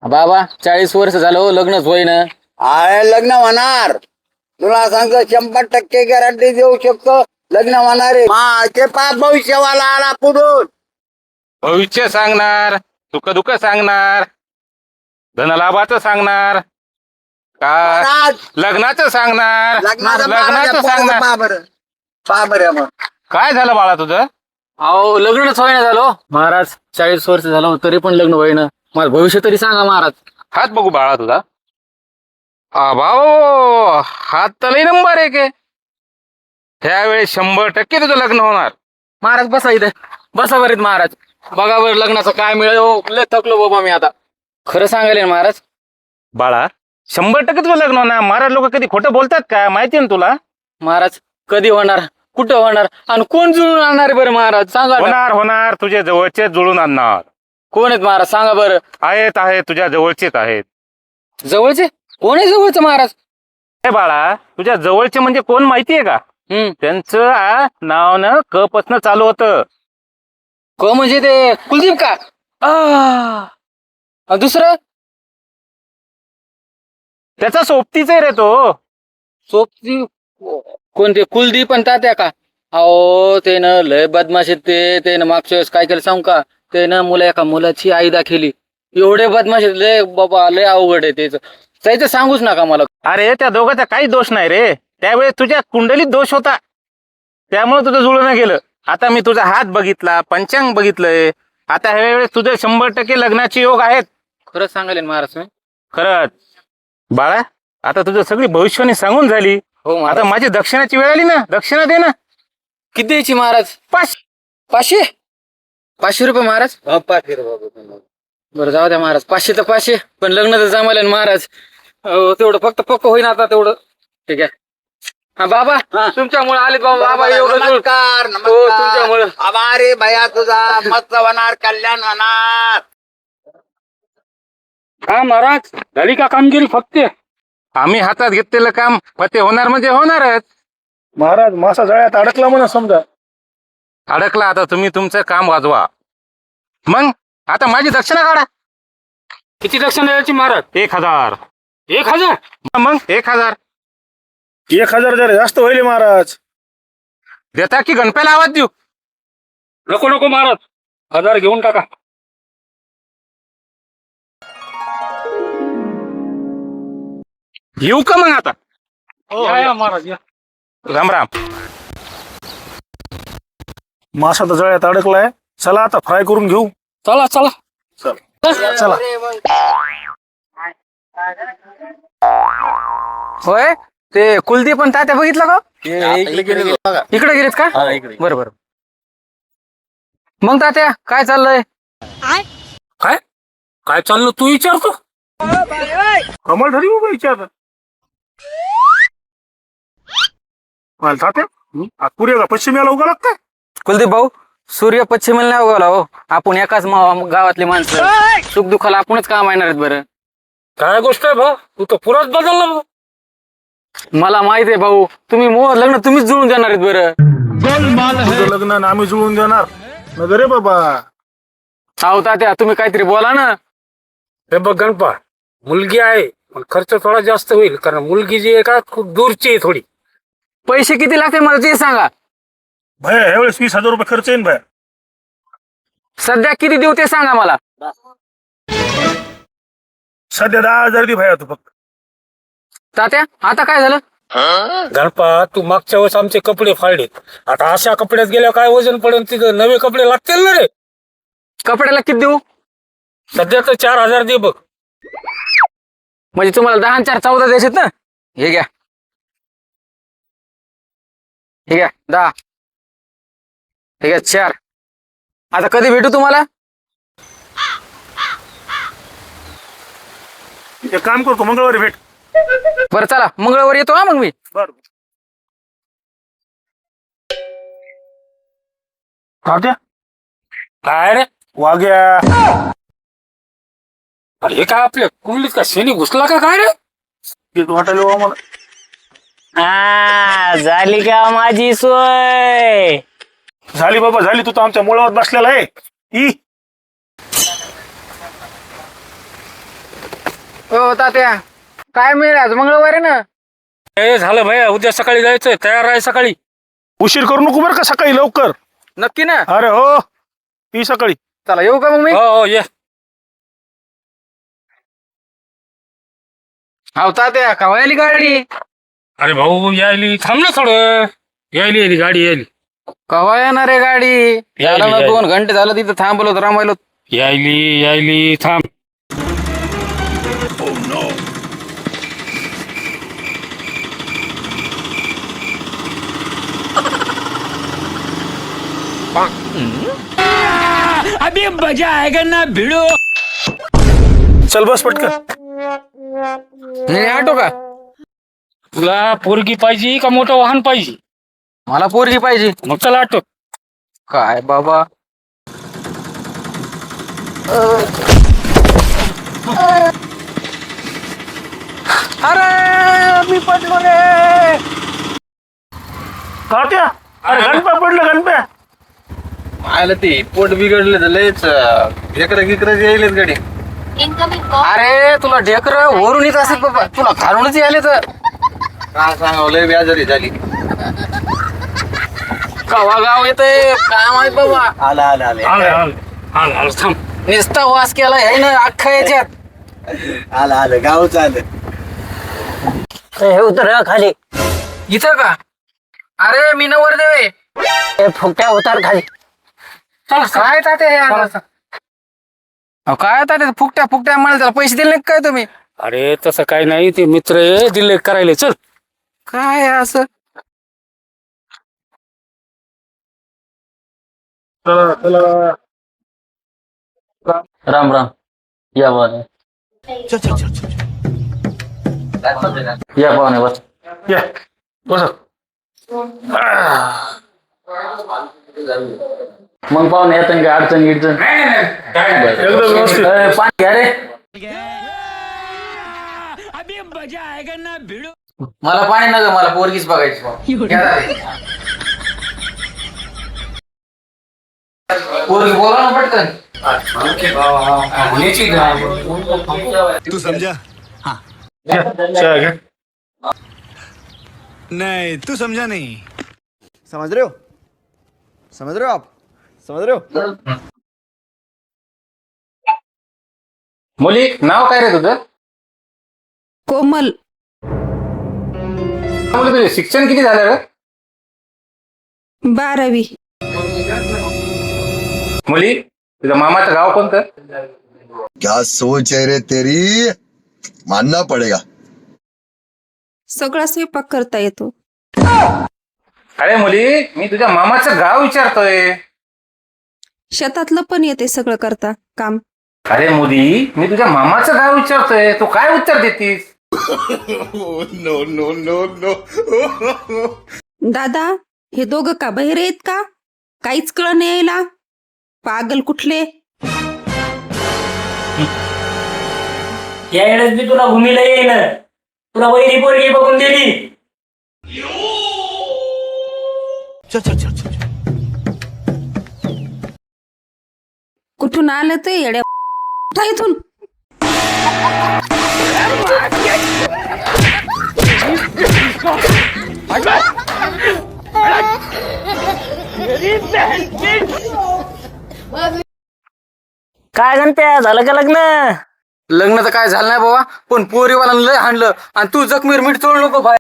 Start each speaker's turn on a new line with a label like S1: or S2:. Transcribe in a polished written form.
S1: बाबा 40 वर्ष झालं हो, लग्नच होईना.
S2: अरे लग्न होणार. तुला सांगतो 100% गॅरंटी देऊ शकतो. लग्न होणार आहे. ते पा भविष्यवाला आला पुढून.
S3: भविष्य सांगणार, सुख दुःख सांगणार, धनलाभाचं सांगणार का
S2: महाराज,
S3: लग्नाचं सांगणार. लग्नाचं सांगणार.
S2: पहा बरं मग.
S3: काय झालं बाळा तुझं?
S1: अहो लग्नच होईना झालं हो. महाराज 40 वर्ष झालं हो, तरी पण लग्न होईना. मला भविष्य तरी सांगा महाराज.
S3: हात बघू बाळा तुझा. भाऊ हात तर लई नंबर आहे के. त्यावेळेस 100% तुझं लग्न होणार.
S1: महाराज बसा इथे, बसा बरीत महाराज. बघा बरं लग्नाचं काय मिळेल हो. लय थकलो बाबा मी आता. खरं सांगायला ना महाराज.
S3: बाळा 100% तुझं लग्न होणार. महाराज लोक कधी खोटं बोलतात का माहिती ना तुला?
S1: महाराज कधी होणार, कुठं होणार आणि कोण जुळून आणणार आहे बरं महाराज सांगा ना.
S3: होणार होणार, तुझे जवळचे जुळून आणणार.
S1: कोण आहेत महाराज सांगा बरं.
S3: आहेत तुझ्या जवळचेच आहेत.
S1: जवळचे कोण आहे जवळचं महाराज?
S3: हे बाळा तुझ्या जवळचे म्हणजे कोण माहितीये का? त्यांचं नाव न क पासनं चालू होतं.
S1: क म्हणजे ते कुलदीप का? दुसरं
S3: त्याचा सोबतीच आहे रे तो.
S1: सोबती कोणते कुलदीप आणि तात्या का? अहो ते न लय बदमाश आहेत ते न मागच्या वेळेस काय केलं सांगू का? ते न एका मुलाची आई दाखवली. एवढे बदमाश आहेत, लय बाबा लय अवघड आहे त्याचं सांगूच नका मला.
S3: अरे त्या दोघांचा काही दोष नाही रे. त्यावेळेस तुझ्या कुंडलीत दोष होता, त्यामुळे तुझं जुळून गेलं. आता मी तुझा हात बघितला, पंचांग बघितलंय. आता ह्या वेळेस तुझे 100% लग्नाचे योग आहेत.
S1: खरंच सांगाले ना महाराज तुम्ही?
S3: खरंच बाळा, आता तुझं सगळी भविष्यवाणी सांगून झाली.
S1: हो महाराज.
S3: आता माझी दक्षिणाची वेळ आली ना. दक्षिणा दे ना.
S1: किती द्यायची महाराज? 500 रुपये महाराज. बरं जाऊ द्या महाराज. 500 तर 500, पण लग्न तर जमायला ना महाराज. तेवढं फक्त पक्क होईना आता तेवढं. ठीक आहे. हा बाबा तुमच्यामुळे आले बाबा एवढं जुळून.
S2: नमस्कार
S1: हो तुमच्यामुळे.
S2: अरे भैया तुझा मस्त होणार, कल्याण होणार.
S3: हा महाराज, झाली का कामगिरी फक्त? आम्ही हातात घेतलेलं काम फते होणार म्हणजे होणारच.
S4: महाराज मासा जाळ्यात अडकला म्हणा समजा.
S3: अडकला आता तुम्ही तुमचं काम वाजवा. मग आता माझी दक्षिणा काढा.
S1: किती दक्षिणा द्यायची महाराज?
S3: 1000.
S1: 1000?
S3: मग 1000
S4: 1000 जरा जास्त होईल महाराज.
S3: देता की गणप्याला आवाज देऊ?
S1: नको महाराज, 1000 घेऊन टाका.
S3: येऊ का मग आता?
S1: या महाराज या.
S3: राम राम.
S4: मासा तर जाळ्यात अडकलाय. चला आता फ्राय करून घेऊ.
S1: चला चला
S4: चला.
S1: होय ते कुलदीप पण तात्या बघितलं का? इकडे गेलेत का? बरोबर. मग तात्या काय चाललंय?
S4: काय चाललं तू विचारतो? कमल ठरी बाबा विचारत. पुरे का पश्चिमेला उगा लागतंय.
S1: कुलदीप भाऊ, सूर्य पश्चिमेला नाही उगवला हो. आपण एकाच गावातली माणसं. सुख दुःखाला आपणच काम येणार आहेत. बरं
S4: काय गोष्ट आहे भाऊ, तू तर पुराच बदलला भाऊ.
S1: मला माहित आहे भाऊ, तुम्ही लग्न तुम्हीच जुळून देणार आहेत. बरं
S4: तुझं लग्न आणि आम्ही जुळून देणार नगर रे बाबा.
S1: अहो तात्या तुम्ही काहीतरी बोला ना.
S5: हे बघ गणपा, मुलगी आहे पण खर्च थोडा जास्त होईल, कारण मुलगी जी आहे का खूप दूरची आहे थोडी.
S1: पैसे किती लागतील मला ते सांगा.
S4: भया ह्यावेळेस 20,000 रुपये खर्च येईन भया.
S1: सध्या किती देऊ ते सांगा मला.
S4: सध्या 10,000 दे भया तू फक्त.
S1: तात्या आता काय झालं?
S5: गणपा, तू मागच्या वेळेस आमचे कपडे फाडलेत. आता अशा कपड्यात गेल्यावर काय वजन पडेल? तिथं नवे कपडे लागतील ना रे.
S1: कपड्याला किती देऊ?
S5: सध्या तर 4,000 दे बघ.
S1: म्हणजे तुम्हाला 10 आणि 4 14 द्यायचे ना. हे घ्या 10. हे घ्या 4. आता कधी भेटू तुम्हाला?
S4: एक काम करतो, मंगळवारी भेट.
S1: बरं चला मंगळवारी येतो हा मग मी.
S4: बर
S5: काय रे
S4: वाग्या.
S5: अरे हे काय आपल्या कुंडलीत का शेणी घुसला का काय रे?
S4: वाटायला हो आम्हाला.
S1: झाली का माझी सोय?
S4: झाली बाबा झाली. तू तर आमच्या मुळावर बसलेला आहे.
S1: हो तात्या, काय मिळेल आज मंगळवार आहे ना?
S5: हे झालं भैया, उद्या सकाळी जायचंय, तयार आहे सकाळी.
S4: उशीर करू नको बरं का, सकाळी लवकर.
S1: नक्की ना?
S4: अरे हो, ती सकाळी.
S1: चला येऊ का मग मी?
S5: हो हो ये.
S1: हो तात्या, का आली गाडी?
S5: अरे भाऊ यायली, थांब ना थोडं. यायली गाडी यायली.
S1: कवा येणार आहे गाडी? याला ना 2 घंटे झालं तिथं थांबलो होतो, रामायलो.
S5: यायली थांब.
S4: अभी मजा आएगा ना भिड़ो.
S5: चल बस पटकन.
S1: नाही ऑटो का?
S5: तुला पोरगी पाहिजे का मोठं वाहन पाहिजे?
S1: मला पोरगी पाहिजे.
S5: मग चला ऑटो.
S1: काय बाबा, अरे मी पडलो रे.
S4: तात्या, अरे गणप्या पडलं गणप्या.
S1: आलं ते पोट बिघडलं तर लयच ढेकर यायलेत गाडी. अरे तुला ढेकर वरून येत असेल बाबा, तुला घालूनच यायले तर काय सांगावं, लय बेजारी झाली. कवा गाव येतंय काय माहित बाबा.
S5: आलं थांब.
S1: नुसता वास केला आहे ना अख्खा याच्यात.
S2: आलं गावच आलं.
S6: हे उतर खाली.
S1: इथं का? अरे मी नवर देवे.
S6: हे फुकट्या उतार खाली.
S1: काय तात्या हे असं? अहो, काय तात्या फुकट्या मला त्याला पैसे दिले नाही काय तुम्ही?
S5: अरे तसं काही नाही, ते मित्र आहे, दिले करायला. चल.
S1: काय असं? राम राम. या पाहुणे. या पाहुणे बस.
S4: या बस.
S1: मग पाहुणे येतं काय अडचण गिडचण?
S4: एकदम व्यवस्थित.
S1: पाणी घ्या रे.
S4: अभी मजा आएगा ना भिड़ो.
S1: मला पाणी नका, मला पोरगीच बघायची. घ्या रे. पोरगी बोला ना पटकन.
S7: तू समझा?
S4: चहा घे.
S7: नहीं, तू समझा नहीं.
S2: समझ रहे हो आप? समझ रहे हो?
S3: मुली, नाव काय रे तुझं?
S8: कोमल.
S3: मुली, तुझे शिक्षण किती झालं रे?
S8: 12वी.
S3: मुली, तुझ्या मामाचं गाव कोणतं?
S9: क्या सोच है रे तेरी, मानना पड़ेगा.
S8: सगळा स्वयंपाक करता येतो.
S3: अरे मुली, मी तुझ्या मामाचं गाव विचारतोय.
S8: शेतातलं पण येते सगळं करता काम.
S3: अरे मुली, मी तुझ्या मामाचं गाव विचारतोय, तू काय उत्तर देतीस?
S9: No no no no.
S8: दादा, हे दोघं का बहिरे आहेत का? काहीच कळ नाही यायला. पागल कुठले.
S4: या वेळेस मी तुला भूमीला येईन. तुला वैरी पोरगी बघून दिली.
S8: कुठून आलं ते येड्या उठा इथून.
S6: काय गणप्या, झालं का लग्न?
S1: लग्न तर काय झालं नाही बाबा, पण पोरीवाला लय हाणलं आणि तू जखमीर मीठ चोळू नको बाय.